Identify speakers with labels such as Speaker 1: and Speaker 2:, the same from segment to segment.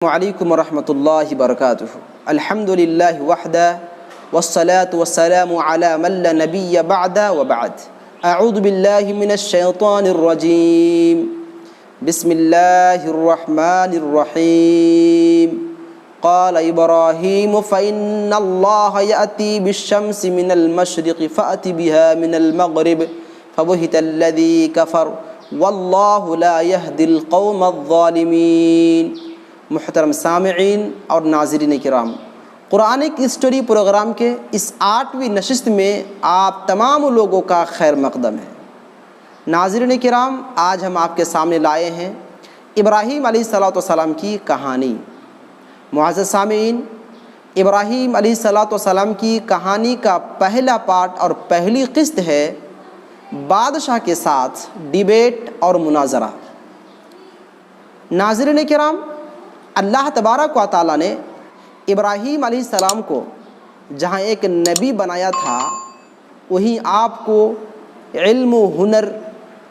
Speaker 1: علیکم ورحمۃ اللہ وبرکاتہ۔ الحمد للہ وحدہ والصلاة والسلام علی من لا نبی بعد وبعد۔ اعوذ باللہ من الشیطان الرجیم، بسم اللہ الرحمن الرحیم۔ قال ابراہیم فإن اللہ یأتی بالشمس من المشرق فأت بها من المغرب فبہت الذی کفر واللہ لا یہدی القوم الظالمین۔ محترم سامعین اور ناظرین کرام، قرآنک اسٹوری پروگرام کے اس 8ویں نشست میں آپ تمام لوگوں کا خیر مقدم ہے۔ ناظرین کرام، آج ہم آپ کے سامنے لائے ہیں ابراہیم علیہ السلام کی کہانی۔ معزز سامعین، ابراہیم علیہ السلام کی کہانی کا پہلا پارٹ اور پہلی قسط ہے بادشاہ کے ساتھ ڈیبیٹ اور مناظرہ۔ ناظرین کرام، اللہ تبارک و تعالیٰ نے ابراہیم علیہ السلام کو جہاں ایک نبی بنایا تھا، وہیں آپ کو علم و ہنر،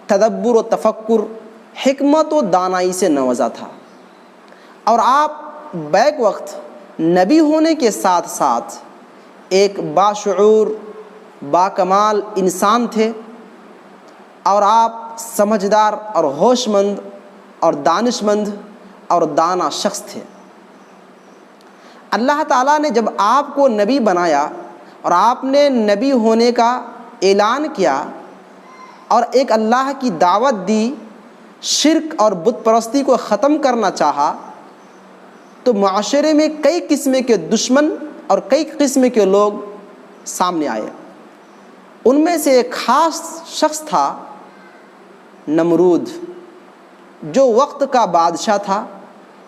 Speaker 1: تدبر و تفکر، حکمت و دانائی سے نوازا تھا، اور آپ بیک وقت نبی ہونے کے ساتھ ساتھ ایک باشعور، باکمال انسان تھے، اور آپ سمجھدار اور ہوش مند اور دانش مند اور دانا شخص تھے۔ اللہ تعالیٰ نے جب آپ کو نبی بنایا اور آپ نے نبی ہونے کا اعلان کیا اور ایک اللہ کی دعوت دی، شرک اور بت پرستی کو ختم کرنا چاہا، تو معاشرے میں کئی قسم کے دشمن اور کئی قسم کے لوگ سامنے آئے۔ ان میں سے ایک خاص شخص تھا نمرود، جو وقت کا بادشاہ تھا،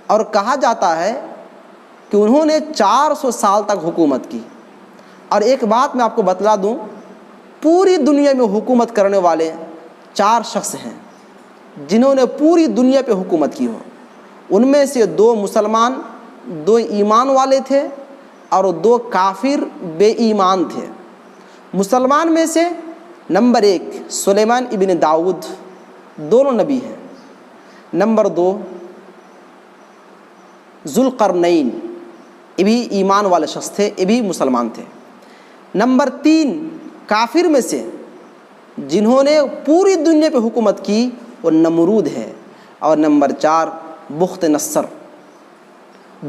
Speaker 1: اور کہا جاتا ہے کہ انہوں نے 400 سال تک حکومت کی۔ اور ایک بات میں آپ کو بتلا دوں، پوری دنیا میں حکومت کرنے والے 4 شخص ہیں جنہوں نے پوری دنیا پہ حکومت کی ہو۔ ان میں سے 2 مسلمان، 2 ایمان والے تھے، اور 2 کافر بے ایمان تھے۔ مسلمان میں سے نمبر 1 سلیمان ابن داؤد، دونوں نبی ہیں۔ نمبر 2 ذوالقرنین، یہ بھی ایمان والے شخص تھے، یہ بھی مسلمان تھے۔ نمبر 3 کافر میں سے جنہوں نے پوری دنیا پہ حکومت کی، وہ نمرود ہے۔ اور نمبر 4 بخت نصر۔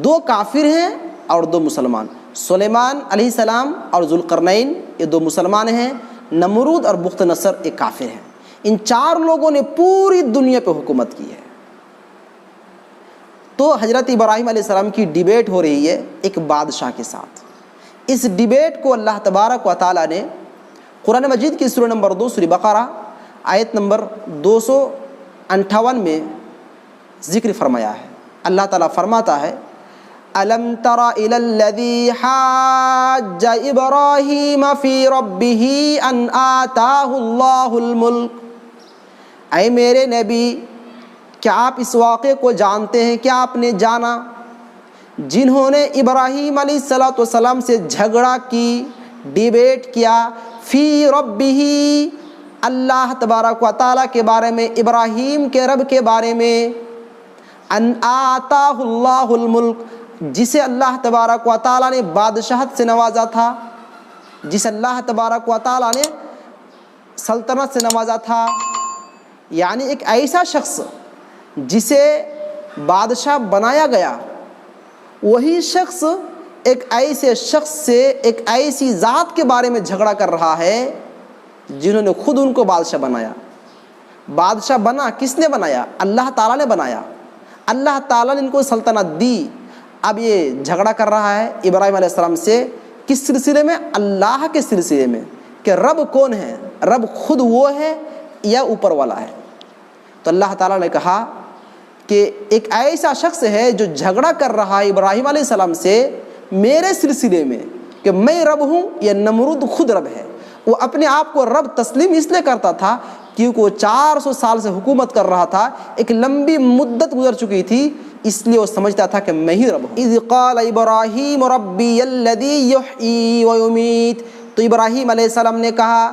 Speaker 1: 2 کافر ہیں اور 2 مسلمان۔ سلیمان علیہ السلام اور ذوالقرنین یہ 2 مسلمان ہیں، نمرود اور بخت نصر ایک کافر ہیں۔ ان 4 لوگوں نے پوری دنیا پہ حکومت کی ہے۔ تو حضرت ابراہیم علیہ السلام کی ڈیبیٹ ہو رہی ہے ایک بادشاہ کے ساتھ۔ اس ڈیبیٹ کو اللہ تبارک و تعالیٰ نے قرآن مجید کی سورہ نمبر 2 سورہ بقرہ آیت نمبر 258 میں ذکر فرمایا ہے۔ اللہ تعالیٰ فرماتا ہے، أَلَمْ تَرَ إِلَى الَّذِي حَاجَّ إِبْرَاهِيمَ فِي رَبِّهِ أَنْ آتَاهُ اللَّهُ الْمُلْكَ۔ اے میرے نبی، کیا آپ اس واقعے کو جانتے ہیں؟ کیا آپ نے جانا جنہوں نے ابراہیم علیہ السلام سے جھگڑا کی، ڈیبیٹ کیا، فی ربہ، اللہ تبارک و تعالیٰ کے بارے میں، ابراہیم کے رب کے بارے میں، ان آتاہ اللہ الملک، جسے اللہ تبارک و تعالیٰ نے بادشاہت سے نوازا تھا، جسے اللہ تبارک و تعالیٰ نے سلطنت سے نوازا تھا۔ یعنی ایک ایسا شخص جسے بادشاہ بنایا گیا، وہی شخص ایک ایسے شخص سے، ایک ایسی ذات کے بارے میں جھگڑا کر رہا ہے جنہوں نے خود ان کو بادشاہ بنایا۔ بادشاہ بنا کس نے بنایا؟ اللہ تعالیٰ نے بنایا۔ اللہ تعالیٰ نے ان کو سلطنت دی۔ اب یہ جھگڑا کر رہا ہے ابراہیم علیہ السلام سے، کس سلسلے میں؟ اللہ کے سلسلے میں، کہ رب کون ہے؟ رب خود وہ ہے یا اوپر والا ہے؟ تو اللہ تعالیٰ نے کہا کہ ایک ایسا شخص ہے جو جھگڑا کر رہا ہے ابراہیم علیہ السلام سے میرے سلسلے میں، کہ میں رب ہوں یا نمرود خود رب ہے۔ وہ اپنے آپ کو رب تسلیم اس لیے کرتا تھا کیونکہ وہ 400 سال سے حکومت کر رہا تھا، ایک لمبی مدت گزر چکی تھی، اس لیے وہ سمجھتا تھا کہ میں ہی رب ہوں۔ اذ قال ابراہیم ربی الذی یحیی ویمیت، تو ابراہیم علیہ السلام نے کہا،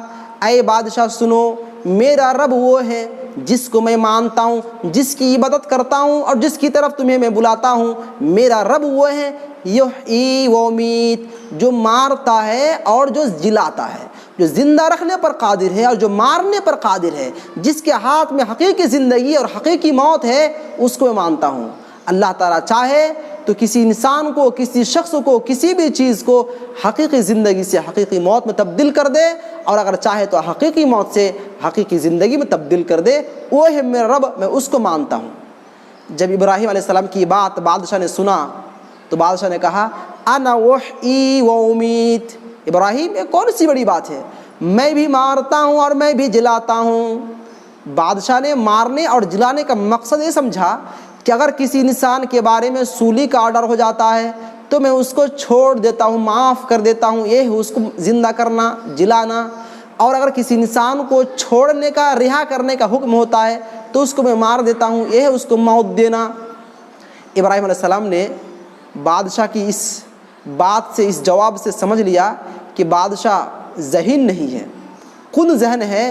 Speaker 1: اے بادشاہ سنو، میرا رب وہ ہے جس کو میں مانتا ہوں، جس کی عبادت کرتا ہوں اور جس کی طرف تمہیں میں بلاتا ہوں، میرا رب وہ ہے یحیی و یمیت، جو مارتا ہے اور جو جلاتا ہے، جو زندہ رکھنے پر قادر ہے اور جو مارنے پر قادر ہے، جس کے ہاتھ میں حقیقی زندگی اور حقیقی موت ہے، اس کو میں مانتا ہوں۔ اللہ تعالیٰ چاہے تو کسی انسان کو، کسی شخص کو، کسی بھی چیز کو حقیقی زندگی سے حقیقی موت میں تبدیل کر دے، اور اگر چاہے تو حقیقی موت سے حقیقی زندگی میں تبدیل کر دے۔ وہ ہے میرا رب، میں اس کو مانتا ہوں۔ جب ابراہیم علیہ السلام کی بات بادشاہ نے سنا تو بادشاہ نے کہا انا احیی و امیت، ابراہیم یہ کون سی بڑی بات ہے، میں بھی مارتا ہوں اور میں بھی جلاتا ہوں۔ بادشاہ نے مارنے اور جلانے کا مقصد یہ سمجھا کہ اگر کسی انسان کے بارے میں سولی کا آرڈر ہو جاتا ہے تو میں اس کو چھوڑ دیتا ہوں، معاف کر دیتا ہوں، یہ ہے اس کو زندہ کرنا، جلانا۔ اور اگر کسی انسان کو چھوڑنے کا، رہا کرنے کا حکم ہوتا ہے تو اس کو میں مار دیتا ہوں، یہ ہے اس کو موت دینا۔ ابراہیم علیہ السلام نے بادشاہ کی اس بات سے، اس جواب سے سمجھ لیا کہ بادشاہ ذہین نہیں ہے، کن ذہن ہے،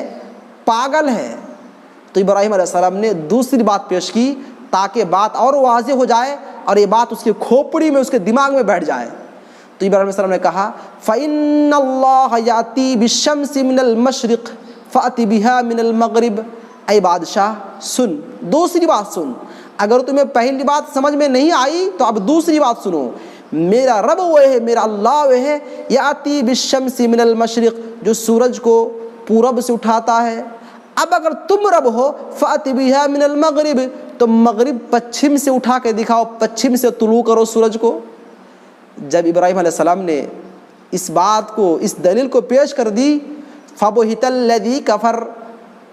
Speaker 1: پاگل ہے۔ تو ابراہیم علیہ السلام نے دوسری بات پیش کی تاکہ بات اور واضح ہو جائے اور یہ بات اس کے کھوپڑی میں، اس کے دماغ میں بیٹھ جائے۔ تو ابراہیم علیہ السلام نے کہا فَإِنَّ اللَّهَ يَأْتِي بِالشَّمْسِ مِنَ الْمَشْرِقِ فَأْتِ بِهَا مِنَ الْمَغْرِبِ۔ اے بادشاہ سن، دوسری بات سن، اگر تمہیں پہلی بات سمجھ میں نہیں آئی تو اب دوسری بات سنو۔ میرا رب وہ ہے، میرا اللہ وہ ہے، یاتی بالشمس من المشرق، جو سورج کو پورب سے اٹھاتا ہے۔ اب اگر تم رب ہو فأت بها من المغرب، تو مغرب پچھم سے اٹھا کے دکھاؤ، پچھم سے طلوع کرو سورج کو۔ جب ابراہیم علیہ السلام نے اس بات کو، اس دلیل کو پیش کر دی، فبہت الذی کفر،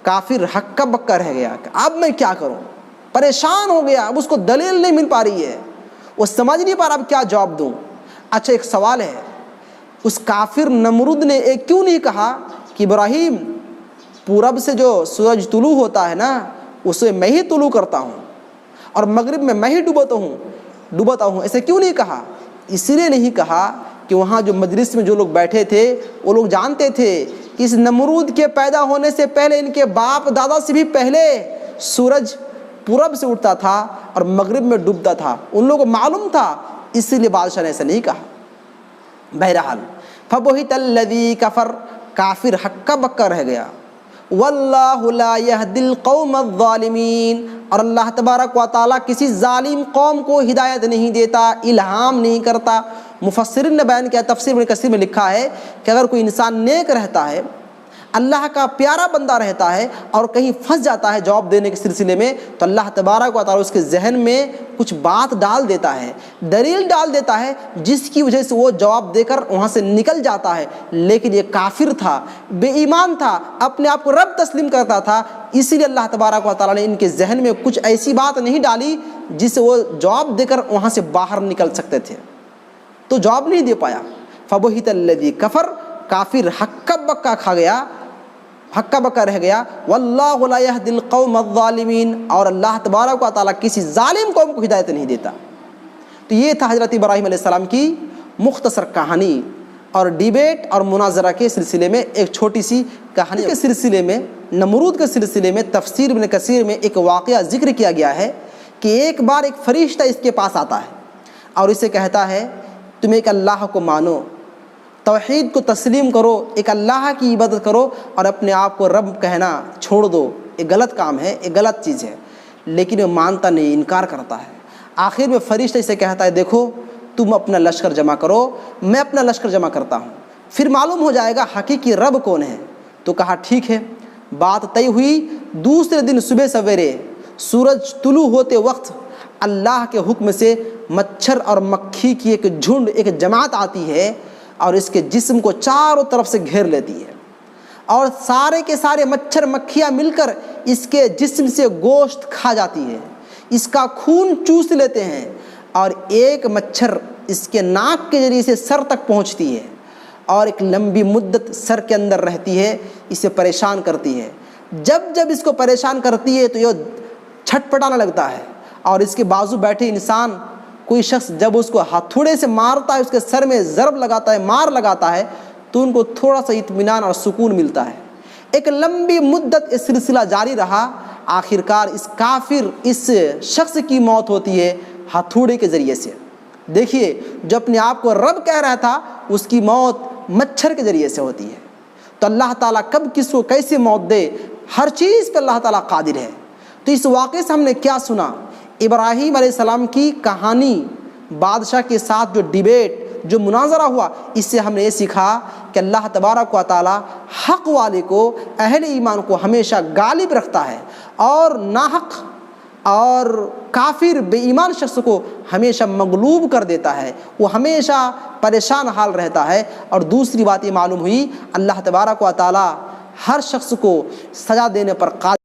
Speaker 1: کافر ہکا بکا رہ گیا کہ اب میں کیا کروں، پریشان ہو گیا، اب اس کو دلیل نہیں مل پا رہی ہے، وہ سمجھ نہیں پا رہا اب کیا جواب دوں۔ اچھا ایک سوال ہے، اس کافر نمرود نے ایک کیوں نہیں کہا کہ ابراہیم پورب سے جو سورج طلوع ہوتا ہے نا، اسے میں ہی طلوع کرتا ہوں اور مغرب میں ہی ڈوبتا ہوں، ایسے کیوں نہیں کہا؟ اس لیے نہیں کہا کہ وہاں جو مجلس میں جو لوگ بیٹھے تھے وہ لوگ جانتے تھے کہ اس نمرود کے پیدا ہونے سے پہلے، ان کے باپ دادا سے بھی پہلے سورج پورب سے اٹھتا تھا اور مغرب میں ڈوبتا تھا، ان لوگوں کو معلوم تھا، اس لیے بادشاہ نے ایسا نہیں کہا۔ بہرحال فبہت الذی کفر، کافر ہکا بکا رہ گیا۔ واللہ لا یہدی القوم الظالمین، اور اللہ تبارک و تعالیٰ کسی ظالم قوم کو ہدایت نہیں دیتا، الہام نہیں کرتا۔ مفسرین نے بیان کیا، تفسیر ابن کثیر میں لکھا ہے کہ اگر کوئی انسان نیک رہتا ہے، اللہ کا پیارا بندہ رہتا ہے اور کہیں پھنس جاتا ہے جواب دینے کے سلسلے میں، تو اللہ تبارک و تعالیٰ اس کے ذہن میں کچھ بات ڈال دیتا ہے، دلیل ڈال دیتا ہے، جس کی وجہ سے وہ جواب دے کر وہاں سے نکل جاتا ہے۔ لیکن یہ کافر تھا، بے ایمان تھا، اپنے آپ کو رب تسلیم کرتا تھا، اسی لیے اللہ تبارک و تعالیٰ نے ان کے ذہن میں کچھ ایسی بات نہیں ڈالی جس سے وہ جواب دے کر وہاں سے باہر نکل سکتے تھے، تو جواب نہیں دے پایا۔ فبہت الذی کفر، کافر ہکا بکا کھا گیا، ہکا بکا رہ گیا۔ واللہ لا یہدی القوم الظالمین، اور اللہ تبارک و تعالیٰ کسی ظالم قوم کو ہدایت نہیں دیتا۔ تو یہ تھا حضرت ابراہیم علیہ السلام کی مختصر کہانی اور ڈیبیٹ اور مناظرہ کے سلسلے میں ایک چھوٹی سی کہانی کے سلسلے میں، نمرود کے سلسلے میں تفسیر ابن کثیر میں ایک واقعہ ذکر کیا گیا ہے کہ ایک بار ایک فرشتہ اس کے پاس آتا ہے اور اسے کہتا ہے تم ایک اللہ کو مانو، توحید کو تسلیم کرو، ایک اللہ کی عبادت کرو اور اپنے آپ کو رب کہنا چھوڑ دو، یہ غلط کام ہے، یہ غلط چیز ہے۔ لیکن وہ مانتا نہیں، انکار کرتا ہے۔ آخر میں فرشتہ اسے کہتا ہے دیکھو تم اپنا لشکر جمع کرو، میں اپنا لشکر جمع کرتا ہوں، پھر معلوم ہو جائے گا حقیقی رب کون ہے۔ تو کہا ٹھیک ہے، بات طے ہوئی۔ دوسرے دن صبح سویرے سورج طلوع ہوتے وقت اللہ کے حکم سے مچھر اور مکھی کی ایک جھنڈ، ایک جماعت آتی ہے اور اس کے جسم کو چاروں طرف سے گھیر لیتی ہے، اور سارے کے سارے مچھر مکھیاں مل کر اس کے جسم سے گوشت کھا جاتی ہے، اس کا خون چوس لیتے ہیں، اور ایک مچھر اس کے ناک کے ذریعے سے سر تک پہنچتی ہے اور ایک لمبی مدت سر کے اندر رہتی ہے، اسے پریشان کرتی ہے۔ جب جب اس کو پریشان کرتی ہے تو یہ چھٹ پٹانے لگتا ہے، اور اس کے بازو بیٹھے انسان، کوئی شخص جب اس کو ہتھوڑے سے مارتا ہے، اس کے سر میں ضرب لگاتا ہے، مار لگاتا ہے، تو ان کو تھوڑا سا اطمینان اور سکون ملتا ہے۔ ایک لمبی مدت یہ سلسلہ جاری رہا، آخرکار اس کافر اس شخص کی موت ہوتی ہے ہتھوڑے کے ذریعے سے۔ دیکھیے جو اپنے آپ کو رب کہہ رہا تھا اس کی موت مچھر کے ذریعے سے ہوتی ہے۔ تو اللہ تعالیٰ کب کس کو کیسے موت دے، ہر چیز پہ اللہ تعالیٰ قادر ہے۔ تو اس واقعے سے ہم نے کیا سنا؟ ابراہیم علیہ السلام کی کہانی، بادشاہ کے ساتھ جو ڈیبیٹ، جو مناظرہ ہوا، اس سے ہم نے یہ سیکھا کہ اللہ تبارک و تعالیٰ حق والے کو، اہل ایمان کو ہمیشہ غالب رکھتا ہے اور ناحق اور کافر بے ایمان شخص کو ہمیشہ مغلوب کر دیتا ہے، وہ ہمیشہ پریشان حال رہتا ہے۔ اور دوسری بات یہ معلوم ہوئی اللہ تبارک و تعالیٰ ہر شخص کو سزا دینے پر قادر